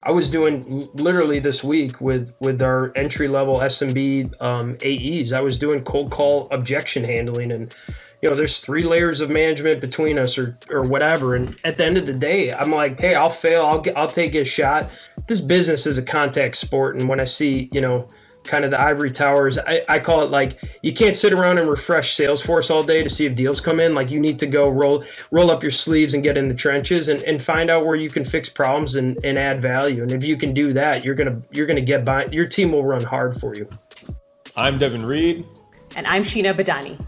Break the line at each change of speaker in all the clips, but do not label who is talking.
I was doing literally this week with our entry level SMB AEs. I was doing cold call objection handling, and there's 3 layers of management between us, or whatever. And at the end of the day, I'm like, hey, I'll fail. I'll take a shot. This business is a contact sport, and when I see kind of the ivory towers, I call it, like, you can't sit around and refresh Salesforce all day to see if deals come in. Like, you need to go roll up your sleeves and get in the trenches and find out where you can fix problems and add value. And if you can do that, you're gonna get by. Your team will run hard for you.
I'm Devin Reed.
And I'm Sheena Badani.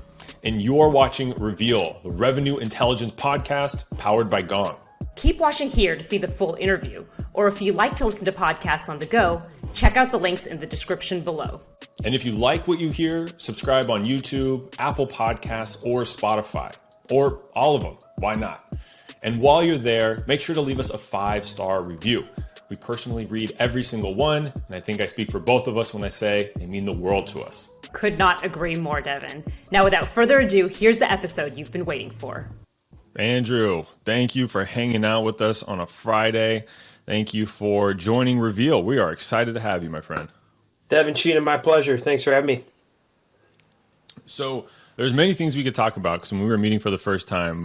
And you're watching Reveal, the revenue intelligence podcast powered by Gong.
Keep watching here to see the full interview. Or if you like to listen to podcasts on the go, check out the links in the description below.
And if you like what you hear, subscribe on YouTube, Apple Podcasts, or Spotify, or all of them. Why not? And while you're there, make sure to leave us a 5-star review. We personally read every single one, and I think I speak for both of us when I say they mean the world to us.
Could not agree more, Devin. Now, without further ado, here's the episode you've been waiting for.
Andrew, thank you for hanging out with us on a Friday. Thank you for joining Reveal. We are excited to have you, my friend.
Devin, Sheena, my pleasure. Thanks for having me.
So there's many things we could talk about, because when we were meeting for the first time,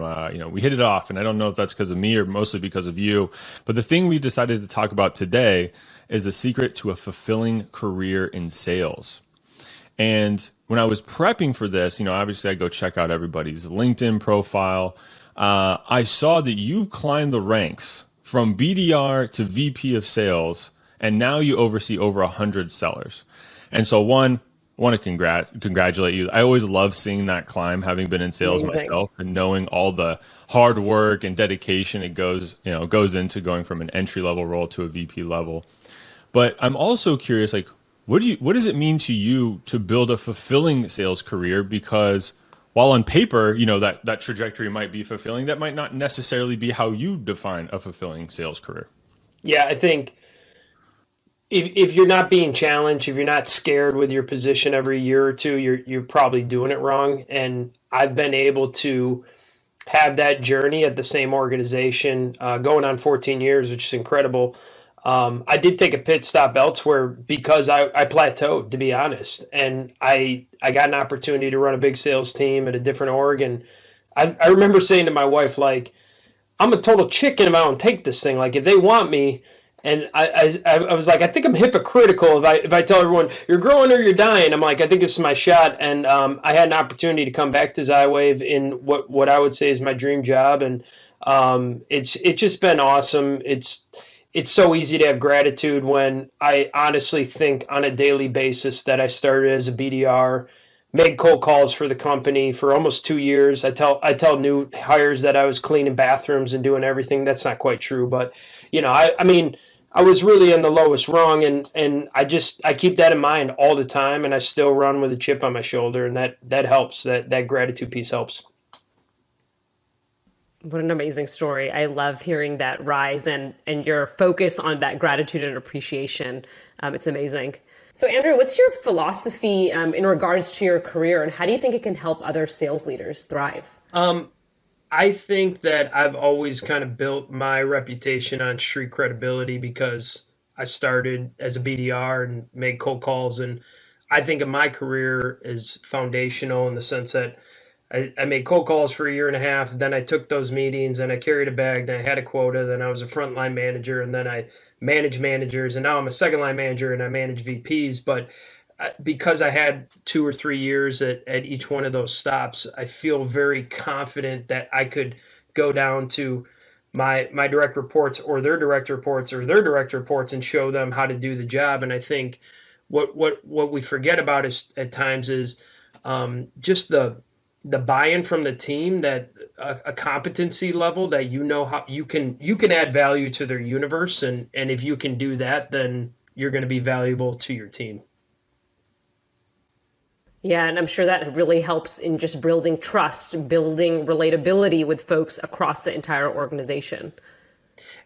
we hit it off, and I don't know if that's because of me or mostly because of you. But the thing we decided to talk about today is the secret to a fulfilling career in sales. And when I was prepping for this, obviously I go check out everybody's LinkedIn profile. I saw that you've climbed the ranks from BDR to VP of sales, and now you oversee over 100 sellers. And so, one, I want to congratulate you. I always love seeing that climb, having been in sales myself, and knowing all the hard work and dedication it goes into going from an entry level role to a VP level. But I'm also curious, like, what does it mean to you to build a fulfilling sales career? Because while on paper, that trajectory might be fulfilling, that might not necessarily be how you define a fulfilling sales career.
Yeah, I think if you're not being challenged, if you're not scared with your position every year or two, you're probably doing it wrong. And I've been able to have that journey at the same organization, going on 14 years, which is incredible. I did take a pit stop elsewhere because I plateaued, to be honest. And I got an opportunity to run a big sales team at a different org. And I remember saying to my wife, like, I'm a total chicken if I don't take this thing. Like, if they want me, and I was like, I think I'm hypocritical if I tell everyone you're growing or you're dying. I'm like, I think this is my shot. And I had an opportunity to come back to Zywave in what I would say is my dream job. And it's just been awesome. It's so easy to have gratitude when I honestly think on a daily basis that I started as a BDR, made cold calls for the company for almost 2 years. I tell new hires that I was cleaning bathrooms and doing everything. That's not quite true, but I mean, I was really in the lowest rung, and I keep that in mind all the time, and I still run with a chip on my shoulder, and that helps. That gratitude piece helps.
What an amazing story. I love hearing that rise and your focus on that gratitude and appreciation. It's amazing. So, Andrew, what's your philosophy in regards to your career, and how do you think it can help other sales leaders thrive?
I think that I've always kind of built my reputation on street credibility because I started as a BDR and made cold calls. And I think of my career as foundational in the sense that I made cold calls for a year and a half. Then I took those meetings and I carried a bag. Then I had a quota. Then I was a frontline manager. And then I managed managers. And now I'm a second line manager and I manage VPs. But because I had 2 or 3 years at each one of those stops, I feel very confident that I could go down to my direct reports or their direct reports or their direct reports and show them how to do the job. And I think what we forget about is at times is just the buy-in from the team, that a competency level that how you can add value to their universe, and if you can do that, then you're going to be valuable to your team.
Yeah, and I'm sure that really helps in just building trust, building relatability with folks across the entire organization.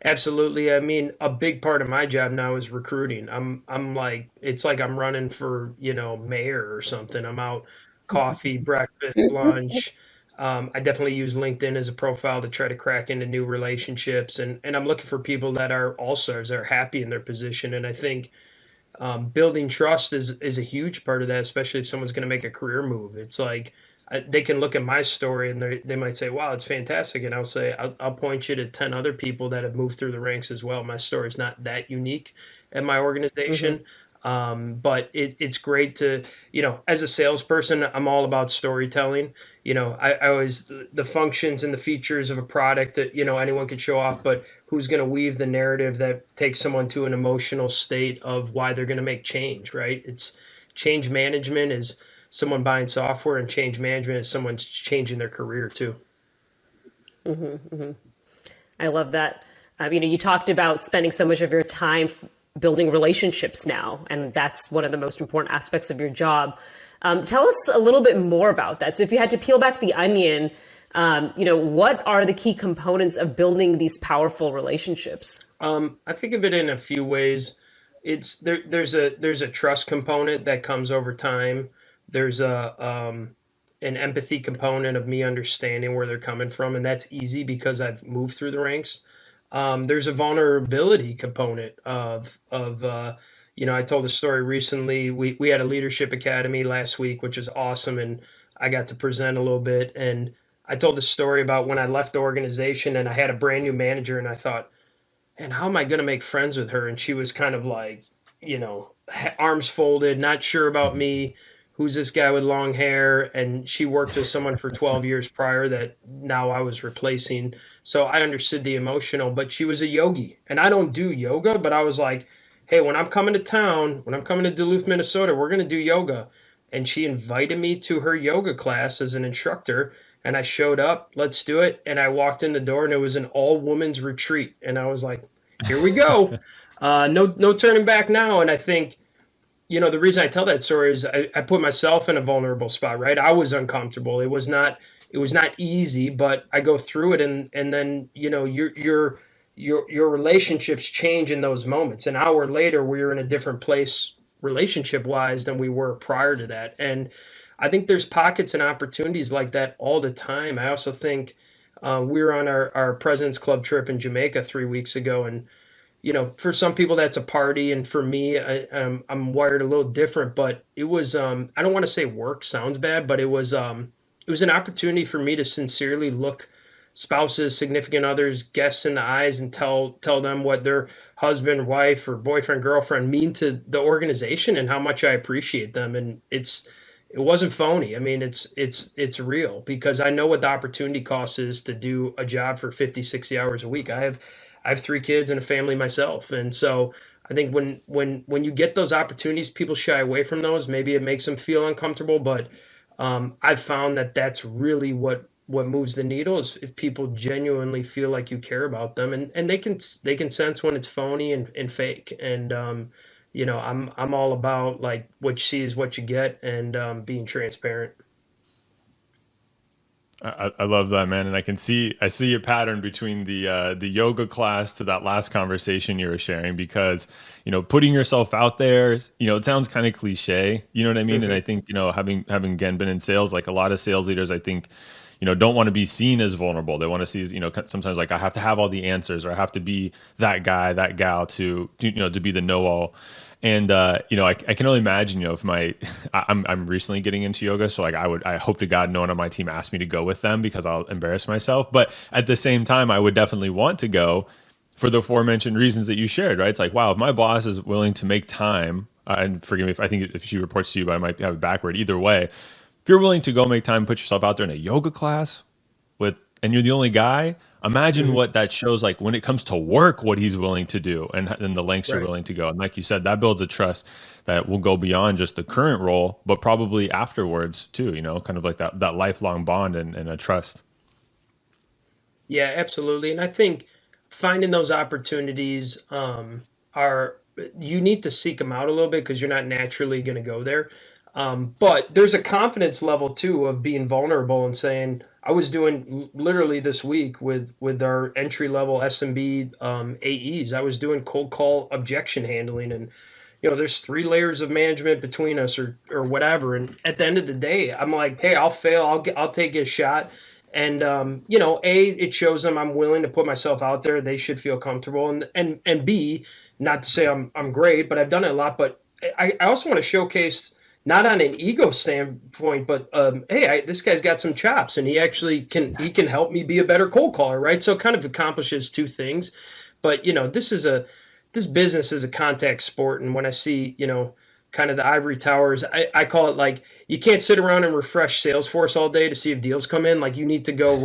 Absolutely. I mean, a big part of my job now is recruiting. I'm like, it's like I'm running for, mayor or something. I'm out coffee, breakfast, lunch, I definitely use LinkedIn as a profile to try to crack into new relationships, and I'm looking for people that are all-stars, that are happy in their position. And I think building trust is a huge part of that, especially if someone's going to make a career move. It's like they can look at my story and they might say, "Wow, it's fantastic," and I'll say, I'll point you to 10 other people that have moved through the ranks as well. My story is not that unique at my
Hmm.
organization, but it's great to, as a salesperson, I'm all about storytelling. I always the functions and the features of a product that anyone could show off, but who's going to weave the narrative that takes someone to an emotional state of why they're going to make change, right? It's change management is someone buying software, and change management is someone changing their career too.
I love that. You talked about spending so much of your time building relationships now, and that's one of the most important aspects of your job. Tell us a little bit more about that. So, if you had to peel back the onion, what are the key components of building these powerful relationships?
I think of it in a few ways. There's a trust component that comes over time. There's a an empathy component of me understanding where they're coming from, and that's easy because I've moved through the ranks. There's a vulnerability component I told a story recently. We had a leadership academy last week, which is awesome, and I got to present a little bit. And I told the story about when I left the organization and I had a brand new manager, and I thought, and how am I going to make friends with her? And she was kind of like, arms folded, not sure about me. Who's this guy with long hair? And she worked with someone for 12 years prior that now I was replacing. So I understood the emotional, but she was a yogi. And I don't do yoga, but I was like, hey, when I'm coming to town, when I'm coming to Duluth, Minnesota, we're going to do yoga. And she invited me to her yoga class as an instructor, and I showed up, let's do it. And I walked in the door, and it was an all women's retreat. And I was like, here we go. No turning back now. And I think, the reason I tell that story is I put myself in a vulnerable spot, right? I was uncomfortable. It was not easy, but I go through it, and then, your relationships change in those moments. An hour later, we were in a different place relationship wise than we were prior to that. And I think there's pockets and opportunities like that all the time. I also think we were on our President's Club trip in Jamaica 3 weeks ago, and for some people that's a party, and for me, I'm wired a little different. But it was I don't want to say work sounds bad, but it was an opportunity for me to sincerely look spouses, significant others, guests in the eyes and tell them what their husband, wife, or boyfriend, girlfriend mean to the organization and how much I appreciate them. And it wasn't phony. I mean, it's real, because I know what the opportunity cost is to do a job for 50, 60 hours a week. I have 3 kids and a family myself, and so I think when you get those opportunities, people shy away from those. Maybe it makes them feel uncomfortable, but I've found that that's really what moves the needle, is if people genuinely feel like you care about them, and they can sense when it's phony and fake. And I'm all about, like, what you see is what you get, and being transparent.
I love that, man, and I see a pattern between the yoga class to that last conversation you were sharing, because putting yourself out there, it sounds kind of cliche, you know what I mean? And I
Hmm.
think having again been in sales, like a lot of sales leaders, I think don't want to be seen as vulnerable. They want to see as sometimes like I have to have all the answers, or I have to be that guy, that gal to be the know all. And I can only imagine, if I'm recently getting into yoga, so like I hope to God no one on my team asked me to go with them, because I'll embarrass myself. But at the same time, I would definitely want to go for the aforementioned reasons that you shared, right? It's like, wow, if my boss is willing to make time, and forgive me if I think if she reports to you, but I might have it backward. Either way, if you're willing to go make time, put yourself out there in a yoga class with, and you're the only guy, imagine
Hmm.
what that shows, like when it comes to work, what he's willing to do, and the lengths you're
Right.
willing to go. And like you said, that builds a trust that will go beyond just the current role, but probably afterwards too, kind of like that lifelong bond and a trust.
Yeah, absolutely. And I think finding those opportunities are you need to seek them out a little bit, because you're not naturally going to go there. But there's a confidence level too of being vulnerable and saying, I was doing literally this week with our entry level SMB AEs. I was doing cold call objection handling, and there's 3 layers of management between us, or whatever. And at the end of the day, I'm like, hey, I'll fail. I'll take a shot. And it shows them I'm willing to put myself out there. They should feel comfortable, and B, not to say I'm great, but I've done it a lot. But I also want to showcase, not on an ego standpoint, but hey, this guy's got some chops, and he can help me be a better cold caller, right? So it kind of accomplishes two things. But this business is a contact sport, and when I see kind of the ivory towers, I call it, like, you can't sit around and refresh Salesforce all day to see if deals come in. Like, you need to go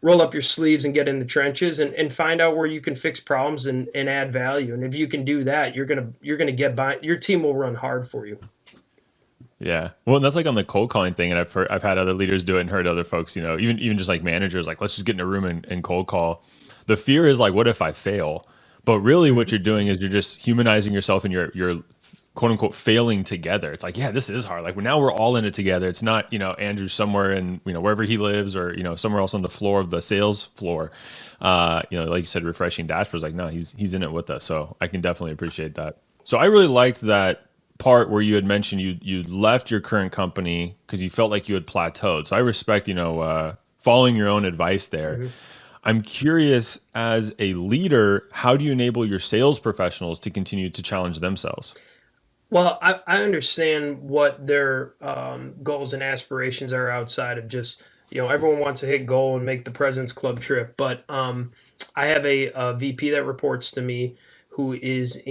roll up your sleeves and get in the trenches and find out where you can fix problems and add value. And if you can do that, you're gonna get by. Your team will run hard for you.
Yeah. Well, and that's like on the cold calling thing. And I've had other leaders do it and heard other folks, even just like managers, like, let's just get in a room and cold call. The fear is like, what if I fail? But really what you're doing is you're just humanizing yourself, and you're quote unquote failing together. It's like, yeah, this is hard. Like, now we're all in it together. It's not, Andrew somewhere in, wherever he lives, or, somewhere else on the floor of the sales floor, like you said, refreshing dashboards. Like, no, he's in it with us. So I can definitely appreciate that. So I really liked that part where you had mentioned you left your current company because you felt like you had plateaued. So I respect, following your own advice there. Mm-hmm. I'm curious, as a leader, how do you enable your sales professionals to continue to challenge themselves?
Well, I understand what their goals and aspirations are outside of just, everyone wants to hit goal and make the President's Club trip. But I have a VP that reports to me who is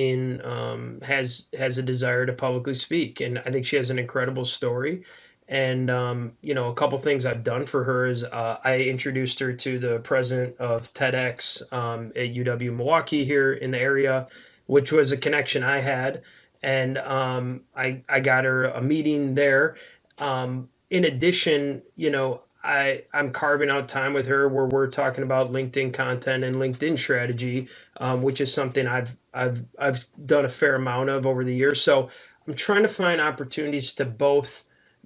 has a desire to publicly speak. And I think she has an incredible story. And, a couple things I've done for her is I introduced her to the president of TEDx at UW Milwaukee here in the area, which was a connection I had. And I got her a meeting there. In addition, I'm carving out time with her where we're talking about LinkedIn content and LinkedIn strategy, which is something I've done a fair amount of over the years. So I'm trying to find opportunities to both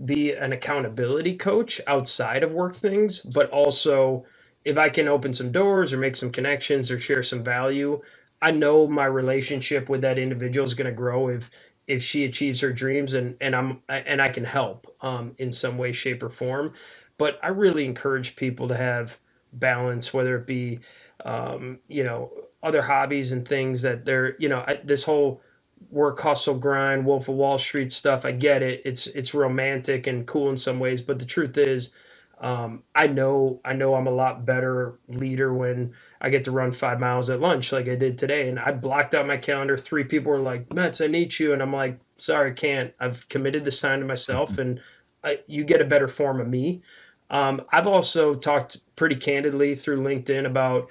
be an accountability coach outside of work things, but also if I can open some doors or make some connections or share some value, I know my relationship with that individual is going to grow if she achieves her dreams, and I can help in some way, shape, or form. But I really encourage people to have balance, whether it be other hobbies and things that they're this whole work hustle grind, Wolf of Wall Street stuff. I get it. It's romantic and cool in some ways, but the truth is, I know I'm a lot better leader when I get to run 5 miles at lunch like I did today. And I blocked out my calendar. 3 people were like, Metz, I need you. And I'm like, sorry, I can't. I've committed this time to myself, and you get a better form of me. I've also talked pretty candidly through LinkedIn about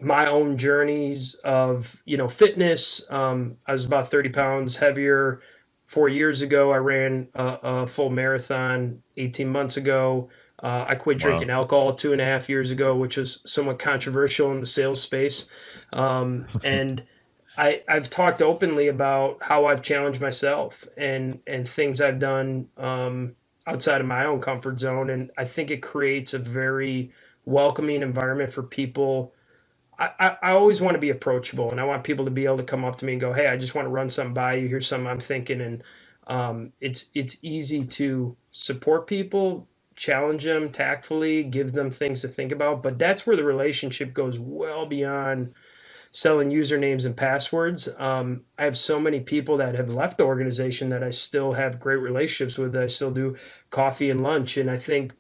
my own journeys of, fitness. I was about 30 pounds heavier 4 years ago. I ran a full marathon 18 months ago. I quit drinking alcohol 2.5 years ago, which was somewhat controversial in the sales space. And I've talked openly about how I've challenged myself and things I've done outside of my own comfort zone. And I think it creates a very welcoming environment for people. I always want to be approachable, and I want people to be able to come up to me and go, hey, I just want to run something by you. Here's something I'm thinking. And it's easy to support people, challenge them tactfully, give them things to think about. But that's where the relationship goes well beyond selling usernames and passwords. I have so many people that have left the organization that I still have great relationships with. I still do coffee and lunch. And I think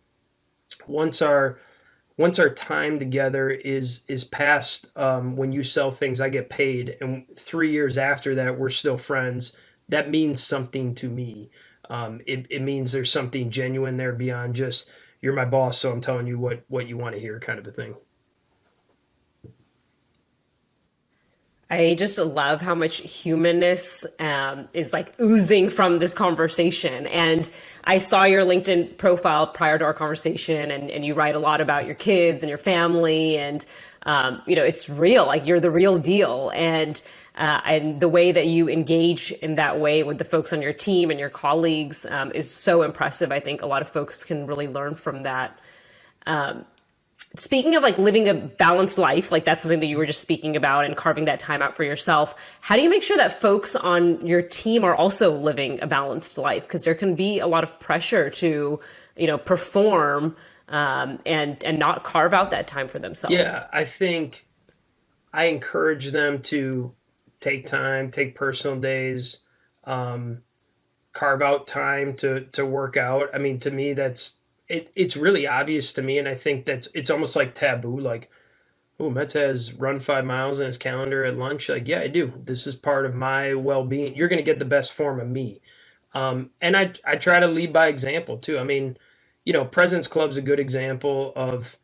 once our time together is past, when you sell things, I get paid. And 3 years after that, we're still friends. That means something to me. It means there's something genuine there beyond just, you're my boss, so I'm telling you what you want to hear, kind of a thing.
I just love how much humanness is like oozing from this conversation. And I saw your LinkedIn profile prior to our conversation, and you write a lot about your kids and your family, and it's real. Like, you're the real deal. And the way that you engage in that way with the folks on your team and your colleagues is so impressive. I think a lot of folks can really learn from that. Speaking of like living a balanced life, like that's something that you were just speaking about, and carving that time out for yourself. How do you make sure that folks on your team are also living a balanced life? Because there can be a lot of pressure to, perform and not carve out that time for themselves.
Yeah, I think I encourage them to take time, take personal days, um, carve out time to work out. I mean, to me, it's really obvious to me, and I think it's almost like taboo. Like, oh, Metz has run 5 miles in his calendar at lunch. Like, yeah, I do. This is part of my well being. You're going to get the best form of me. And I try to lead by example too. I mean, President's Club's a good example of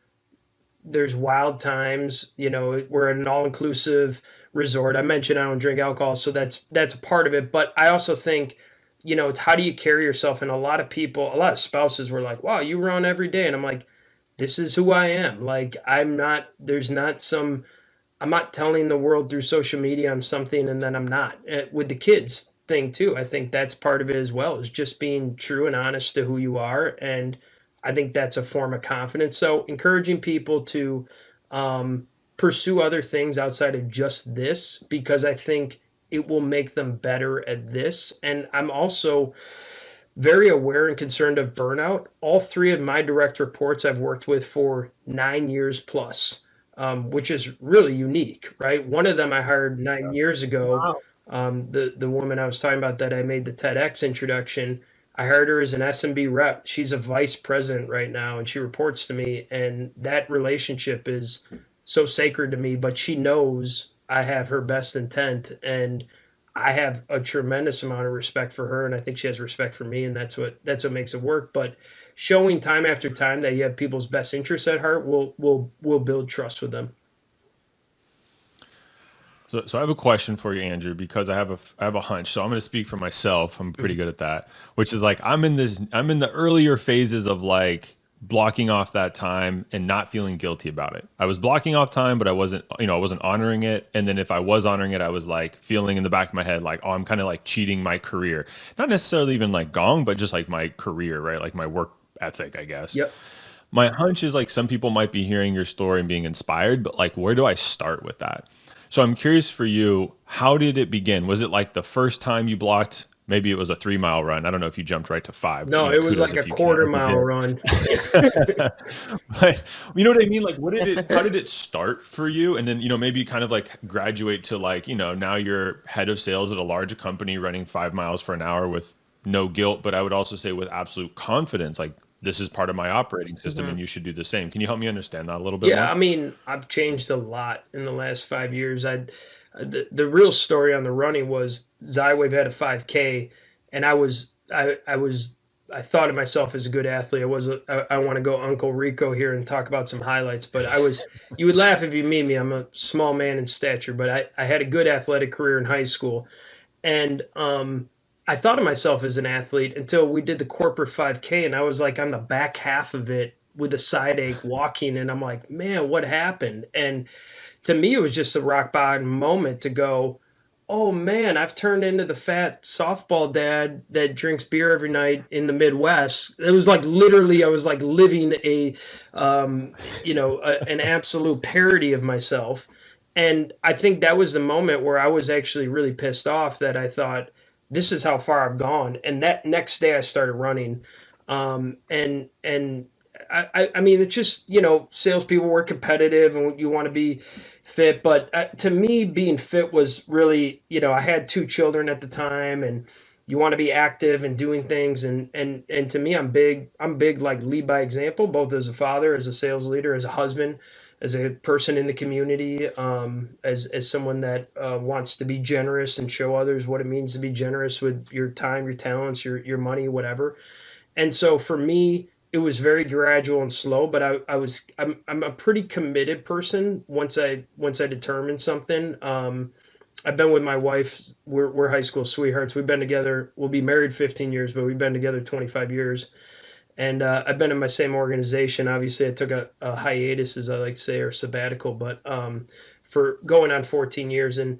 there's wild times. We're an all inclusive resort. I mentioned I don't drink alcohol, so that's a part of it. But I also think, it's how do you carry yourself? And a lot of spouses were like, wow, you run every day. And I'm like, this is who I am. Like, I'm not telling the world through social media I'm something and then I'm not. With the kids thing too, I think that's part of it as well, is just being true and honest to who you are. And I think that's a form of confidence. So encouraging people to pursue other things outside of just this, because I think it will make them better at this. And I'm also very aware and concerned of burnout. All three of my direct reports I've worked with for 9 years plus, which is really unique, right? One of them I hired 9 years ago.
Wow.
The woman I was talking about that I made the TEDx introduction, I hired her as an SMB rep. She's a vice president right now, and she reports to me. And that relationship is so sacred to me. But she knows I have her best intent, and I have a tremendous amount of respect for her, and I think she has respect for me, and that's what makes it work. But showing time after time that you have people's best interests at heart will build trust with them.
So I have a question for you, Andrew, because I have a hunch. So I'm going to speak for myself. I'm pretty good at that, which is like I'm in the earlier phases of like blocking off that time and not feeling guilty about it. I was blocking off time, but I wasn't honoring it. And then if I was honoring it, I was like feeling in the back of my head like, oh, I'm kind of like cheating my career. Not necessarily even like Gong, but just like my career, right? Like my work ethic, I guess.
Yep.
My hunch is like some people might be hearing your story and being inspired, but like where do I start with that? So I'm curious for you, how did it begin? Was it like the first time you blocked? Maybe it was a 3 mile run. I don't know if you jumped right to 5. But,
No, it was
kudos
like a
if you can,
quarter
if you
mile
did.
run.
But you know what I mean? Like, how did it start for you? And then, maybe kind of like graduate to like, now you're head of sales at a large company running 5 miles for an hour with no guilt. But I would also say with absolute confidence, like this is part of my operating system and you should do the same. Can you help me understand that a little bit
Yeah,
more?
I mean, I've changed a lot in the last 5 years. The real story on the running was Zywave had a 5K, and I thought of myself as a good athlete. I want to go Uncle Rico here and talk about some highlights, but you would laugh if you meet me. I'm a small man in stature, but I had a good athletic career in high school. And I thought of myself as an athlete until we did the corporate 5K, and I was like on the back half of it with a side ache walking, and I'm like, man, what happened? And to me, it was just a rock bottom moment to go, oh man, I've turned into the fat softball dad that drinks beer every night in the Midwest. It was like literally, I was like living an absolute parody of myself. And I think that was the moment where I was actually really pissed off that I thought, this is how far I've gone. And that next day I started running. And I mean, it's just, salespeople were competitive and you want to be fit. But to me, being fit was really, I had 2 children at the time, and you want to be active and doing things. And to me, I'm big like lead by example, both as a father, as a sales leader, as a husband, as a person in the community, as someone that wants to be generous and show others what it means to be generous with your time, your talents, your money, whatever. And so for me, it was very gradual and slow, but I'm a pretty committed person once I determine something. I've been with my wife. We're high school sweethearts. We've been together. We'll be married 15 years, but we've been together 25 years. And I've been in my same organization. Obviously, I took a hiatus, as I like to say, or sabbatical, but for going on 14 years. And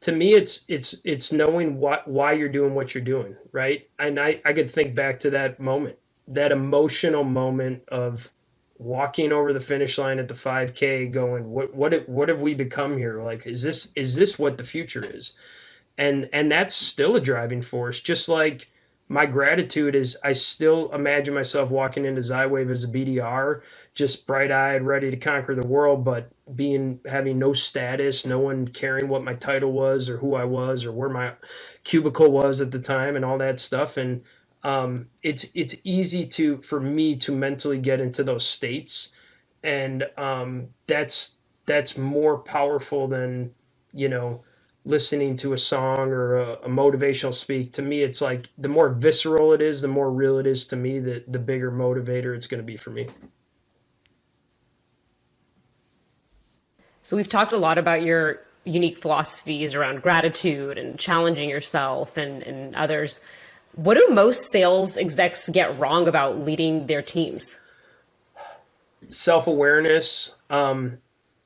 to me, it's knowing why you're doing what you're doing, right? And I could think back to that moment, that emotional moment of walking over the finish line at the 5K, going, what have we become here? Like, is this what the future is? And that's still a driving force, just like my gratitude is I still imagine myself walking into Zywave as a BDR, just bright-eyed, ready to conquer the world, but having no status, no one caring what my title was or who I was or where my cubicle was at the time and all that stuff. And it's easy for me to mentally get into those states, and that's more powerful than listening to a song or a motivational speak. To me, it's like the more visceral it is, the more real it is to me, the bigger motivator it's going to be for me.
So we've talked a lot about your unique philosophies around gratitude and challenging yourself and others. What do most sales execs get wrong about leading their teams?
Self-awareness,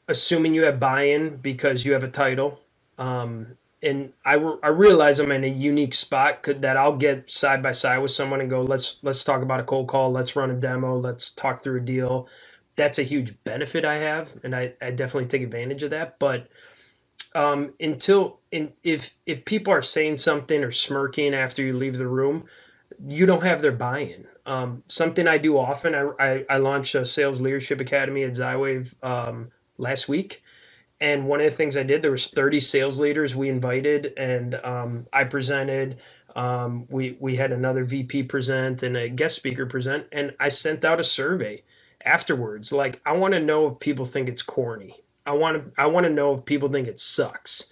assuming you have buy-in because you have a title. And I realize I'm in a unique spot that I'll get side by side with someone and go, let's talk about a cold call, let's run a demo, let's talk through a deal. That's a huge benefit I have, and I definitely take advantage of that. But if people are saying something or smirking after you leave the room, you don't have their buy-in. Something I do often, I launched a sales leadership academy at Zywave last week. And one of the things I did, there was 30 sales leaders we invited, and I presented. We had another VP present and a guest speaker present, and I sent out a survey afterwards. Like, I want to know if people think it's corny. I want to know if people think it sucks.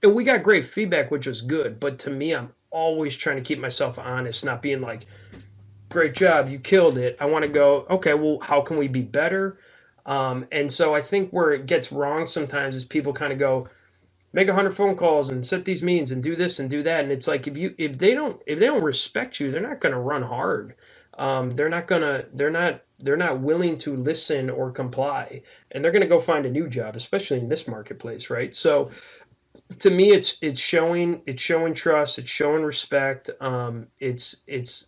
And we got great feedback, which was good. But to me, I'm always trying to keep myself honest, not being like, great job, you killed it. I want to go, okay, well, how can we be better? And so I think where it gets wrong sometimes is people kind of go, make 100 phone calls and set these meetings and do this and do that. And it's like, if they don't respect you, they're not going to run hard. They're not willing to listen or comply, and they're going to go find a new job, especially in this marketplace, right? So to me, it's showing trust, it's showing respect, it's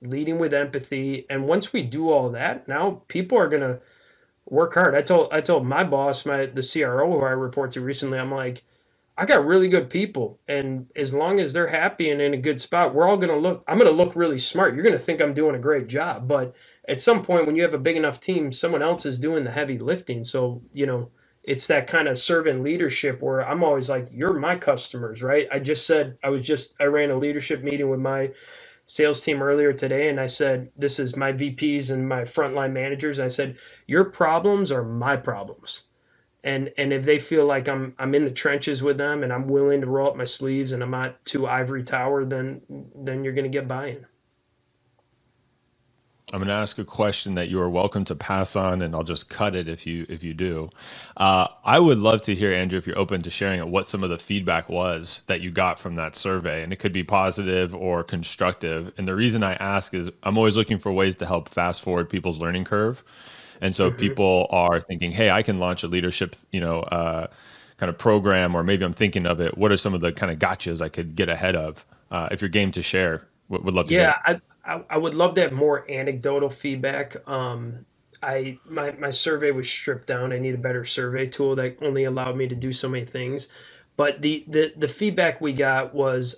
leading with empathy. And once we do all that, now people are going to work hard. I told my boss, the CRO who I report to recently, I'm like, I got really good people, and as long as they're happy and in a good spot, I'm gonna look really smart. You're gonna think I'm doing a great job, but at some point when you have a big enough team, someone else is doing the heavy lifting. So, it's that kind of servant leadership where I'm always like, you're my customers, right? I ran a leadership meeting with my sales team earlier today, and I said, this is my VPs and my frontline managers. And I said, your problems are my problems. And if they feel like I'm in the trenches with them and I'm willing to roll up my sleeves and I'm not too ivory tower, then you're going to get buy-in.
I'm going to ask a question that you are welcome to pass on, and I'll just cut it if you do. I would love to hear, Andrew, if you're open to sharing it, what some of the feedback was that you got from that survey, and it could be positive or constructive. And the reason I ask is I'm always looking for ways to help fast forward people's learning curve. And so if people are thinking, hey, I can launch a leadership, kind of program, or maybe I'm thinking of it, what are some of the kind of gotchas I could get ahead of? If you're game to share, would love to hear.
Yeah, I would love to have more anecdotal feedback. My survey was stripped down. I need a better survey tool that only allowed me to do so many things. But the feedback we got was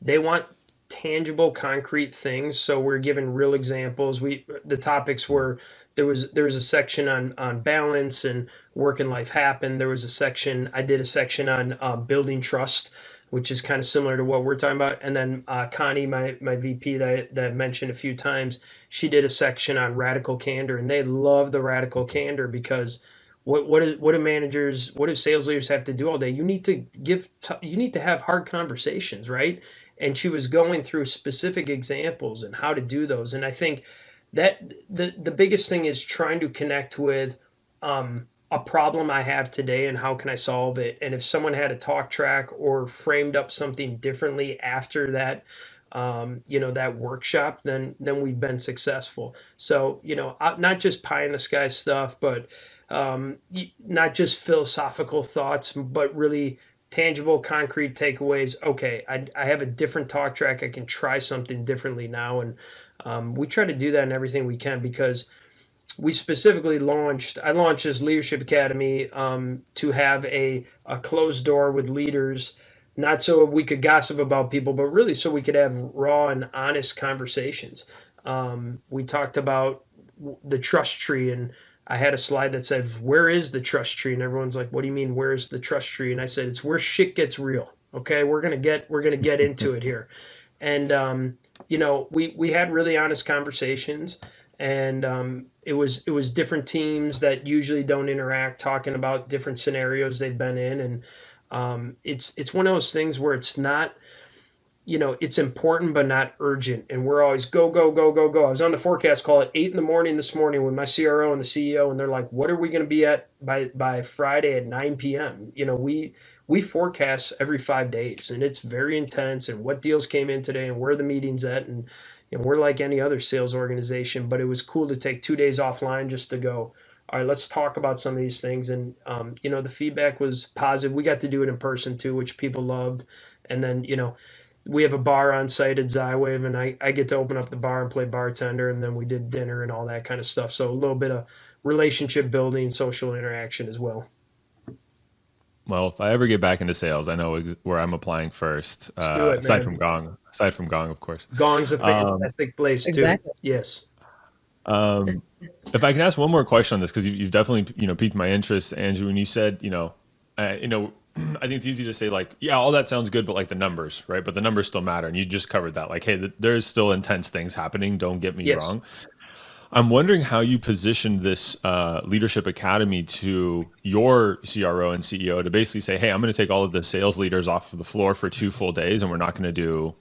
they want tangible, concrete things. So we're given real examples. The topics were there was a section on balance and work and life happen. I did a section on building trust, which is kind of similar to what we're talking about. And then Connie, my VP that I mentioned a few times, she did a section on radical candor, and they love the radical candor because what do sales leaders have to do all day? You need to have hard conversations, right? And she was going through specific examples and how to do those. And I think that the biggest thing is trying to connect with a problem I have today and how can I solve it. And if someone had a talk track or framed up something differently after that, that workshop, then we've been successful. So, not just pie in the sky stuff, but not just philosophical thoughts, but really tangible, concrete takeaways. Okay, I have a different talk track. I can try something differently now. And we try to do that in everything we can, because we specifically I launched this leadership academy to have a closed door with leaders not so we could gossip about people, but really so we could have raw and honest conversations. We talked about the trust tree, and I had a slide that said, "Where is the trust tree?" And everyone's like, "What do you mean, where's the trust tree?" And I said, "It's where shit gets real. Okay, we're gonna get into it here." And we had really honest conversations, and it was different teams that usually don't interact, talking about different scenarios they've been in, and it's one of those things where it's not, it's important but not urgent. And we're always go, go, go, go, go. I was on the forecast call at 8 in the morning this morning with my CRO and the CEO, and they're like, "What are we going to be at by Friday at 9 p.m.?" We forecast every 5 days, and it's very intense. And what deals came in today, and where the meeting's at, and we're like any other sales organization. But it was cool to take 2 days offline just to go, all right, let's talk about some of these things. And the feedback was positive. We got to do it in person too, which people loved. And then we have a bar on site at Zywave, and I get to open up the bar and play bartender, and then we did dinner and all that kind of stuff. So a little bit of relationship building, social interaction as well.
Well, if I ever get back into sales, I know where I'm applying first.
Let's do it,
Aside
man.
from Gong, of course.
Gong's a fantastic place too.
Exactly.
Yes.
If I can ask one more question on this, because you've definitely piqued my interest, Andrew. When you said I think it's easy to say like, yeah, all that sounds good, but like the numbers, right? But the numbers still matter, and you just covered that. Like, hey, there's still intense things happening. Don't get me
Yes.
wrong. I'm wondering how you positioned this leadership academy to your CRO and CEO to basically say, hey, I'm going to take all of the sales leaders off of the floor for 2 full days, and we're not going to do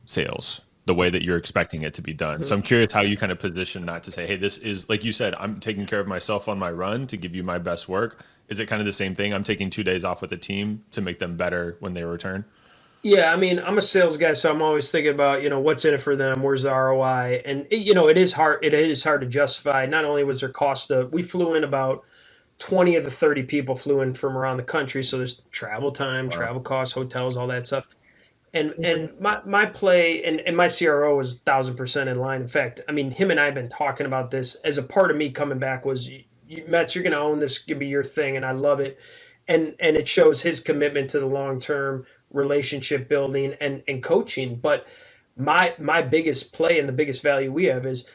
sales the way that you're expecting it to be done. So I'm curious how you kind of position that to say, hey, this is, like you said, I'm taking care of myself on my run to give you my best work. Is it kind of the same thing? I'm taking 2 days off with the team to make them better when they return?
Yeah, I mean, I'm a sales guy, so I'm always thinking about, what's in it for them, where's the ROI, and it is hard. It is hard to justify. Not only was there cost of, we flew in about 20 of the 30 people flew in from around the country, so there's travel time, travel costs, hotels, all that stuff. And my play and my CRO was 1,000% in line. In fact, I mean, him and I have been talking about this as a part of me coming back was, Metz, you're going to own this, give me your thing, and I love it. And it shows his commitment to the long term relationship building and coaching. But my biggest play and the biggest value we have is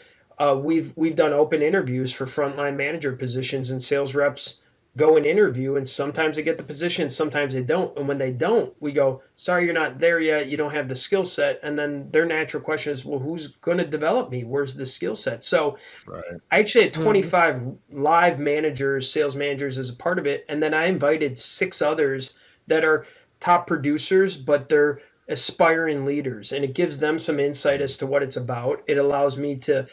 we've done open interviews for frontline manager positions, and sales reps go and interview, and sometimes they get the position, sometimes they don't. And when they don't, we go, sorry, you're not there yet, you don't have the skill set. And then their natural question is, well, who's going to develop me? Where's the skill set? So
Right.
I actually had 25 live managers, sales managers as a part of it. And then I invited 6 others that are top producers, but they're aspiring leaders. And it gives them some insight as to what it's about. It allows me to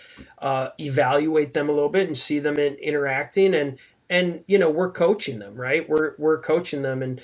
evaluate them a little bit and see them interacting. And we're coaching them, right? We're coaching them. And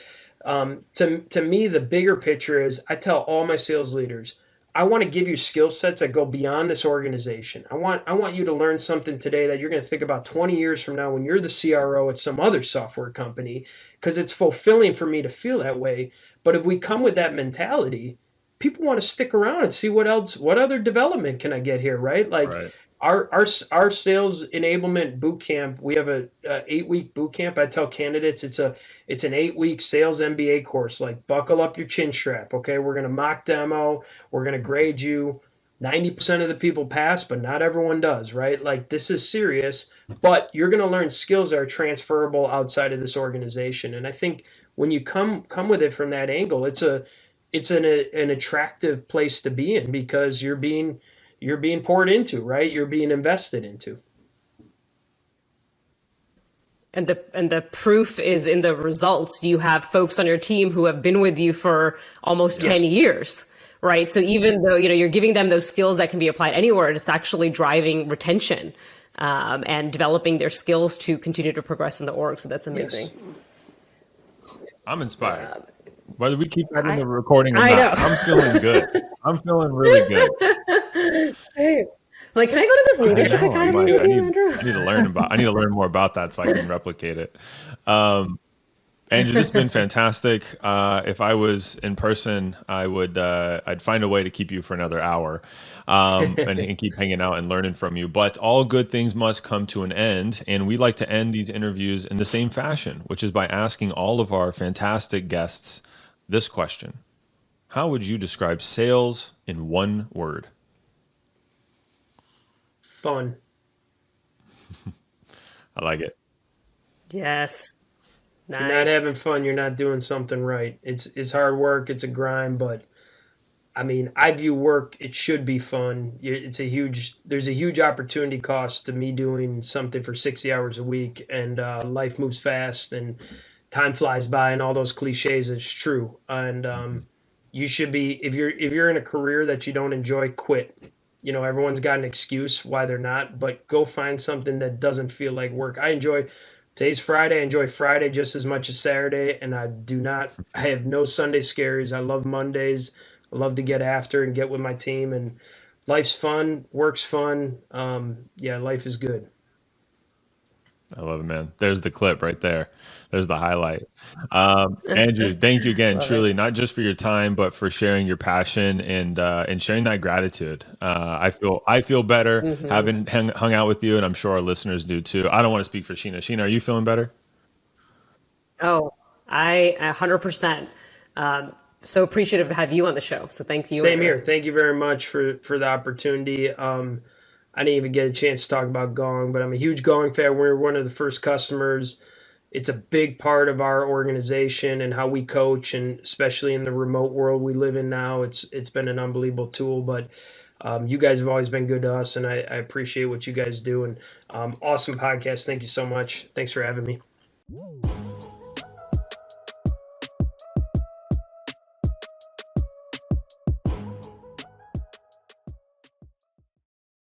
to me, the bigger picture is I tell all my sales leaders, I want to give you skill sets that go beyond this organization. I want you to learn something today that you're going to think about 20 years from now when you're the CRO at some other software company, because it's fulfilling for me to feel that way. But if we come with that mentality, people want to stick around and see what other development can I get here, right? Like
Right.
our sales enablement boot camp, we have a 8-week boot camp. I tell candidates it's an 8-week sales MBA course. Like, buckle up your chin strap. Okay, we're gonna mock demo. We're gonna grade you. 90% of the people pass, but not everyone does, right? Like, this is serious, but you're gonna learn skills that are transferable outside of this organization. And I think when you come with it from that angle, it's an attractive place to be in, because you're being poured into, right? You're being invested into.
And the proof is in the results. You have folks on your team who have been with you for almost 10 years, right? So even though you're giving them those skills that can be applied anywhere, it's actually driving retention and developing their skills to continue to progress in the org. So that's amazing.
Yes.
I'm inspired. Whether we keep that in the recording or
I
not,
know.
I'm feeling good. I'm feeling really good.
Hey, like, can I go to this leadership
I
academy with you, Andrew?
I need to learn more about that so I can replicate it. Andrew, this has been fantastic. If I was in person, I'd find a way to keep you for another hour, and keep hanging out and learning from you. But all good things must come to an end, and we like to end these interviews in the same fashion, which is by asking all of our fantastic guests this question. How would you describe sales in one word?
Fun.
I like it.
Yes.
If you're not
Nice.
having fun, you're not doing something right. It's hard work, it's a grind, but I mean, I view work, it should be fun. There's a huge opportunity cost to me doing something for 60 hours a week, and life moves fast and time flies by, and all those cliches is true. And you should be, if you're in a career that you don't enjoy, quit. Everyone's got an excuse why they're not, but go find something that doesn't feel like work. Today's Friday. I enjoy Friday just as much as Saturday, and I have no Sunday scaries. I love Mondays. I love to get after and get with my team, and life's fun, work's fun. Yeah, life is good.
I love it, man. There's the clip right there. There's the highlight. Andrew, thank you again,
Love it.
truly, not just for your time, but for sharing your passion and sharing that gratitude. I feel better
Hmm.
having hung out with you, and I'm sure our listeners do too. I don't want to speak for Sheena. Sheena, are you feeling better?
Oh, I 100%. So appreciative to have you on the show. So thank you,
Same
Andrew.
here. Thank you very much for the opportunity. I didn't even get a chance to talk about Gong, but I'm a huge Gong fan. We're one of the first customers. It's a big part of our organization and how we coach, and especially in the remote world we live in now, it's been an unbelievable tool. But you guys have always been good to us, and I appreciate what you guys do. And awesome podcast. Thank you so much. Thanks for having me.